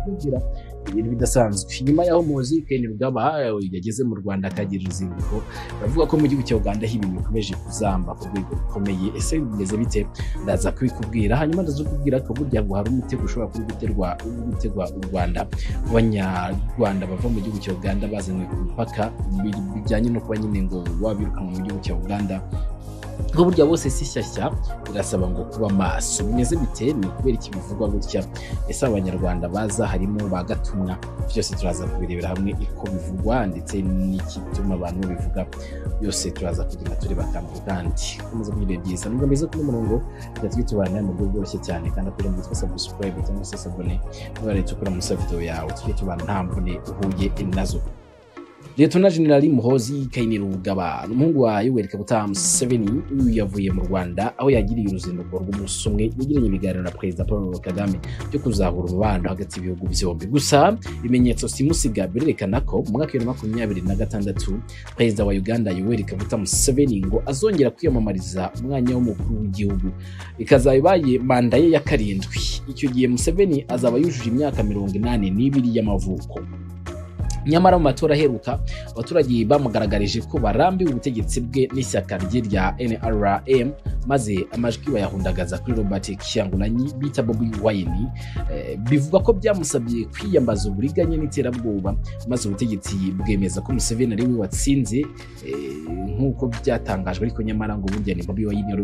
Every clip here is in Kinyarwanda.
kugira ibintu bidasanzwe. Nyuma yaho Muhoozi Kainerugaba yageze mu Rwanda akagira uruzinduko, baravuga ko mu gihugu cya Uganda ibintu bikomeje kuzamba ku rwego rukomeye. Ese bimeze bite? Ndaza kubikubwira. Hanyuma ndaza kubwira ko burya ngo hari umutego ushobora guterwa u Rwanda, abanyarwanda bava mu gihugu cya Uganda bazanywe ku mupaka, bijyanye no kuba nyine ngo wabirukanwa mu gihugu cya Uganda. Ngo burya bose si shyashya, birasaba ngo kuba maso. Bimeze bite? Ni kubera iki bivugwa gutya? Ese abanyarwanda baza harimo bagatumwa? Byose turaza kubirebera hamwe uko bivugwa ndetse n'ikituma abantu bivuga, byose turaza kugenda tureba akamaro kandi komeza kugira byiza. Nubwo mbize kuri murongo gatwi tubana mu buryo bworoshye cyane, kandi akora mu subscribe cyangwa se abone niba leta ukora mu video yawe, tujye tubana nta mvune uhuye nazo. Lieutenant General Muhoozi Kainerugaba n'umuhungu wa Kuzamba-Museveni yavuye mu Rwanda, aho yagiriye uruzinduko rw'umunsi umwe yagiranye ibiganiro na Perezida Paul Kagame byo kuzahura umubano hagati y'ibihugu byombi. Gusa ibimenyetso simusiga birerekana ko mu mwaka wa 2026 Perezida wa Uganda Kuzamba-Museveni ngo azongera kwiyamamariza umwanya w'umukuru w'igihugu, ikazaba ibaye manda ye ya karindwi. Icyo gihe Museveni azaba yujuje imyaka 82 y'amavuko. Nyamara mu matora aheruka abaturage bamugaragarije ko barambiwe ubutegetsi bwe n'ishyaka rye rya NRM, maze amajwi bayahundagaza kuri Robert Kyagulanyi bita Bobi Wine. Bivuga ko byamusabye kwiyambaza uburiganya n'iterabwoba, maze ubutegetsi bwemeza ko Museveni ari we watsinze nk'uko byatangajwe, ariko nyamara ngo burya ni Bobi Wine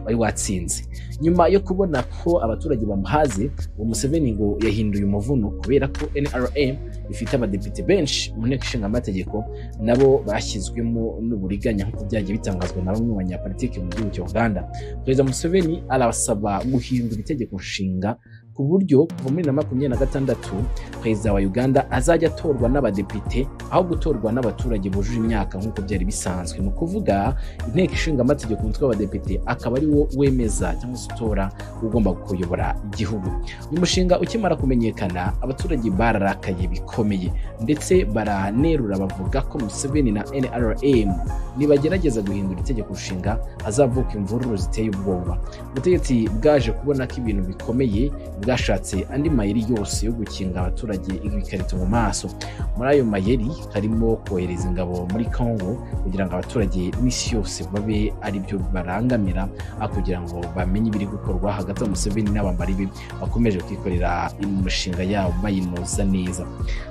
wari watsinze. Nyuma yo kubona ko abaturage bamuhaze, Museveni ngo yahinduye umuvuno kubera ko NRM ifite abadepite benshi mu nteko ishinga amategeko, nabo bashyizwemo n'uburiganya nk'uko byagiye bitangazwa na bamwe mu banyapolitiki mu gihugu cya Uganda. Perezida Museveni arasaba guhindura itegeko nshinga ku buryo kuva muri 2026 Perezida wa Uganda azajya atorwa n'abadepite aho gutorwa n'abaturage bujuje imyaka nk'uko byari bisanzwe. Ni ukuvuga inteko ishinga amategeko umutwe w'abadepite akaba ari wo wemeza cyangwa se utora ugomba kuyobora igihugu. Uyu mushinga ukimara kumenyekana, abaturage bararakaye bikomeye ndetse baranerura, bavuga ko Museveni na NRM nibagerageza guhindura itegeko nshinga hazavuka imvururu ziteye ubwoba. Ubutegetsi bwaje kubona ko ibintu bikomeye, bwashatse andi mayeri yose yo gukinga abaturage ibikarito mu maso. Muri ayo mayeri harimo kohereza ingabo muri Congo kugira ngo abaturage n'isi yose babe ari byo barangamira, kugira ngo bamenye ibiri gukorwa hagati ya Museveni n'abambari be bakomeje kwikorera imishinga yabo bayinoza neza.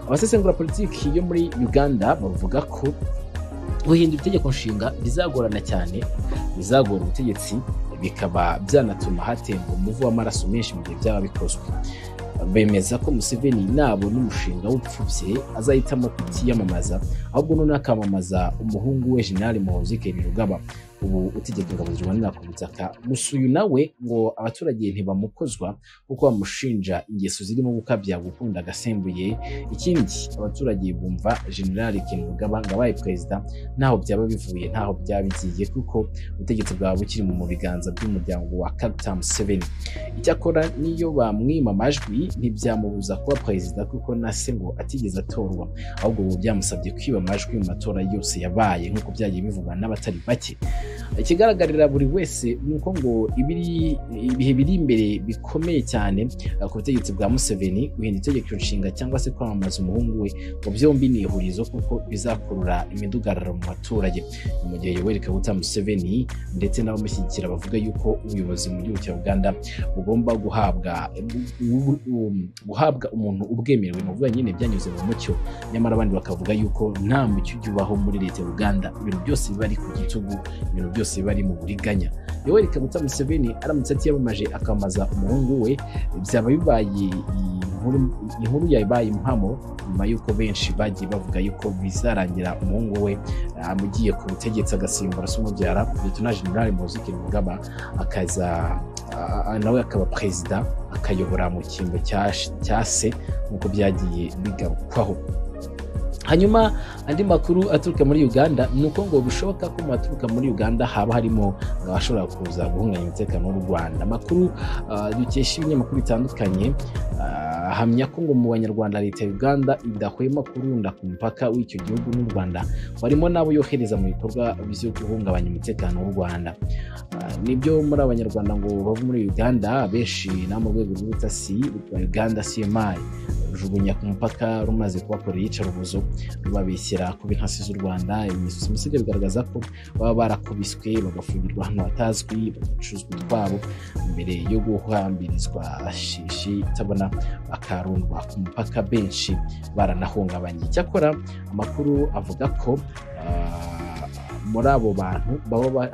Abasesengura politiki yo muri Uganda bavuga ko guhindura itegeko nshinga bizagorana cyane, bizagora ubutegetsi, bikaba byanatuma hatemba umuvu w'amaraso menshi mu gihe byaba bikozwe. Bemeza ko Museveni nabo n'umushinga w'upfubye azahitamo kutiyamamaza, ahubwo none akamamaza umuhungu we General Muhoozi Kainerugaba ubu utegeka ingabo z'u Rwanda ku butaka. Gusa uyu nawe ngo abaturage ntibamukozwa kuko bamushinja ingeso zirimo gukabya, gukunda agasembuye. Ikindi abaturage bumva General Kainerugaba ngo abaye perezida ntaho byaba bivuye, ntaho byabigiye, kuko ubutegetsi bwaba bukiri mu biganza by'umuryango wa Kuzamba-Museveni. Icyakora niyo bamwima amajwi ntibyamubuza kuba perezida, kuko na se ngo atigeze atorwa, ahubwo ubu byamusabye kwiba amajwi mu matora yose yabaye nk'uko byagiye bivugwa n'abatari bake. Ikigaragarira buri wese nuko ngo ibihe biri imbere bikomeye cyane ku butegetsi bwa Museveni. Guhindura itegeko nshinga cyangwa se kwamamaza umuhungu we ngo byombi ni ihurizo, kuko bizakurura imidugararo mu baturage. Mu gihe Kuzamba-Museveni ndetse n'abamushyigikira bavuga yuko ubuyobozi mu gihugu cya Uganda bugomba guhabwa umuntu ubwemerewe, mu vuga nyine byanyuze mu mucyo. Nyamara abandi bakavuga yuko nta mucyo ubaho muri leta ya Uganda, ibintu byose biba ari ku gitugu, ibintu byose bari mu buriganya. Kuzamba-Museveni aramutse atiyamamaje akamaza umuhungu we, byaba bibaye inkuru yabaye impamo, nyuma yuko benshi bagiye bavuga yuko bizarangira umuhungu we amugiye ku butegetsi agasimbura se umubyara Lieutenant General Muhoozi Kainerugaba, akaza nawe akaba perezida, akayobora mu cyimbo cya se nk'uko byagiye bigarukwaho. Hanyuma andi makuru aturuka muri Uganda nuko ngo bishoboka ko maturuka muri Uganda haba harimo abashobora kuza guhunganya umutekano w'u Rwanda. Amakuru dukesha ibinyamakuru bitandukanye ahamya ko ngo mu banyarwanda leta ya Uganda idahwema kurunda ku mupaka w'icyo gihugu n'u Rwanda barimo nabo yohereza mu bikorwa byo guhungabanya umutekano w'u Rwanda. Nibyo muri abanyarwanda ngo bava muri Uganda benshi na mu rwego rw'ubutasi rwa Uganda CMI rujugunya ku mupaka rumaze kubakorera iyicarubozo rubabeshyera ku b'intasi z'u Rwanda. Ibimenyetso simusiga bigaragaza ko baba barakubiswe bagafungirwa ahantu hatazwi bagacuruzwa utwabo mbere yo guhambirizwa shishi itabona bakarundwa ku mupaka benshi baranahungabanye. Cyakora amakuru avuga ko muri abo bantu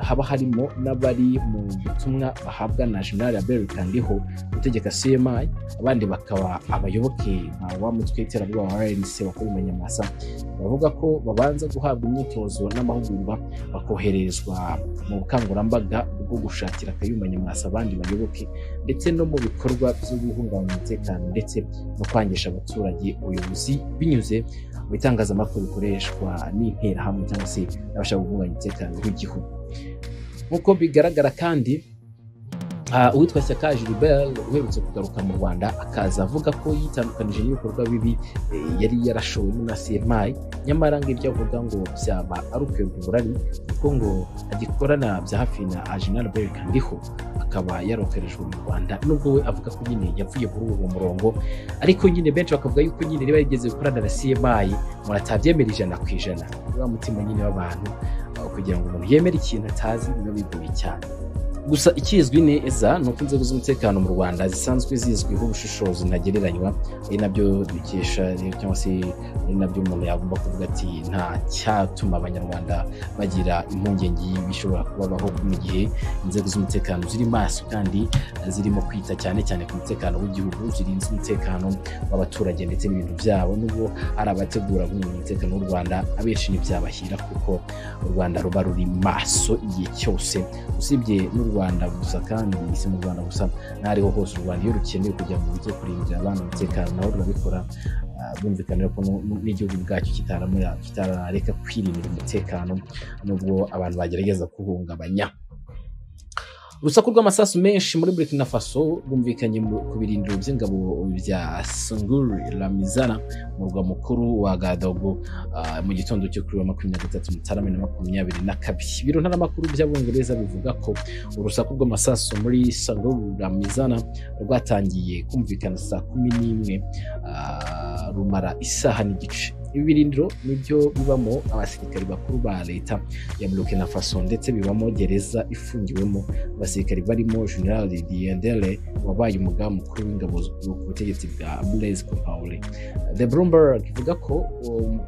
haba harimo n'abari mu butumwa bahabwa na General Amerikandiho gutegeka CMI, abandi bakaba abayoboke wa mutwe w'iterabwoba wa RNC bakora umunyamasa. Bavuga ko babanza guhabwa imyitozo n'amahugurwa bakoherezwa mu bukangurambaga bwo gushakira akayumba nyamwasa abandi bayoboke ndetse no mu bikorwa byo guhungabanya umutekano ndetse no kwangisha abaturage ubuyobozi binyuze mu bitangazamakuru bikoreshwa n'interahamwe cyangwa se n'abashaka guhungabanya umutekano w'igihugu. Nk'uko bigaragara kandi uwitwa Shyaka Gilbert uherutse kugaruka mu Rwanda akaza avuga ko yitandukanije n'ibikorwa bibi yari yarashowe na CMI, nyamara ngo ibyo avuga ngo byaba ari ukwegurari kuko ngo agikorana bya hafi na General Amerikandiho akaba yarokerejwe mu Rwanda. Nubwo we avuga ko nyine yavuye muri uwo murongo, ariko nyine benshi bakavuga yuko nyine riba yigeze gukorana na CMI muratabyemera 100%. Wa mutima nyine w'abantu kugira ngo umuntu yemere ikintu atazi biba bigoye cyane. Gusa ikizwi neza ni uko inzego z'umutekano mu Rwanda zisanzwe zizwiho ubushishozi ntagereranywa, ari nabyo dukesha cyangwa se ari nabyo umuntu yagomba kuvuga ati nta cyatuma abanyarwanda bagira impungenge bishobora kubabaho mu gihe inzego z'umutekano ziri maso kandi zirimo kwita cyane cyane ku mutekano w'igihugu, zirinze umutekano w'abaturage ndetse n'ibintu byabo. Nubwo ari abategura umutekano w'u Rwanda abenshi ntibyabashyira kuko u Rwanda ruba ruri maso igihe cyose. Usibye n'u Rwanda gusa kandi si mu Rwanda gusa, n'ariho hose u Rwanda iyo rukeneye kugira ngo bijye kurindira abana umutekano naho rurabikora. Bumvikanira ko n'igihugu bwacyo kitarareka kwirindira umutekano nubwo abantu bagerageza kuhungabanya. Urusaku rw'amasasu menshi muri Burkina Faso rwumvikanye ku birindiro by'ingabo bya Sanguri la Mizana mu murwa mukuru wa Gadogo mu gitondo cyo kuri 23 Mutarama 2022. Ibiro ntaramakuru by'Abongereza bivuga ko urusaku rw'amasasu muri Sanguri la Mizana rwatangiye kumvikana saa 11 rumara isaha n'igice. Ibi birindiro nibyo bibamo abasirikari bakuru ba leta ya Burkina Faso ndetse bibamo gereza ifungiwemo abasirikari barimo General Diendele wabaye umugaba mukuru w'ingabo ku butegetsi bwa Blaise Compaoré. The Bloomberg ivuga ko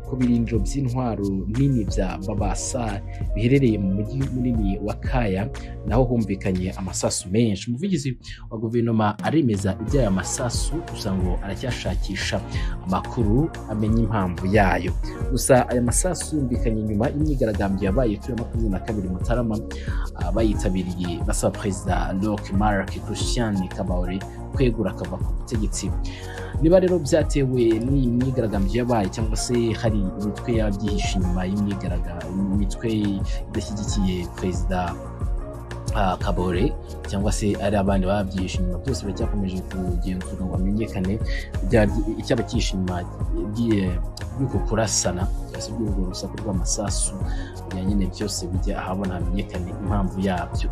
ku birindiro by'intwaro nini bya Babasa biherereye mu mujyi munini wa Kaya naho humvikanye amasasu menshi. Umuvugizi wa guverinoma aremeza iby'aya masasu gusa ngo aracyashakisha amakuru amenya impamvu yayo. Gusa aya masasu yumvikanye nyuma y'imyigaragambyo yabaye kuri 22 Mutarama bayitabiriye basaba Perezida Marc Christian Kabaore kwegura akava ku butegetsi. Niba rero byatewe n'imyigaragambyo yabaye cyangwa se hari imitwe yabyihishe inyuma y'imyigaragambyo, imitwe idashyigikiye Perezida Kabaore cyangwa se ari abandi babyihishe inyuma, byose biracyakomeje kugenzurwa ngo hamenyekane icyaba cyihishe inyuma y'uko kurasana cyangwa se by'urwo rusaku rw'amasasu nyine byose bijya ahabona hamenyekane impamvu yabyo.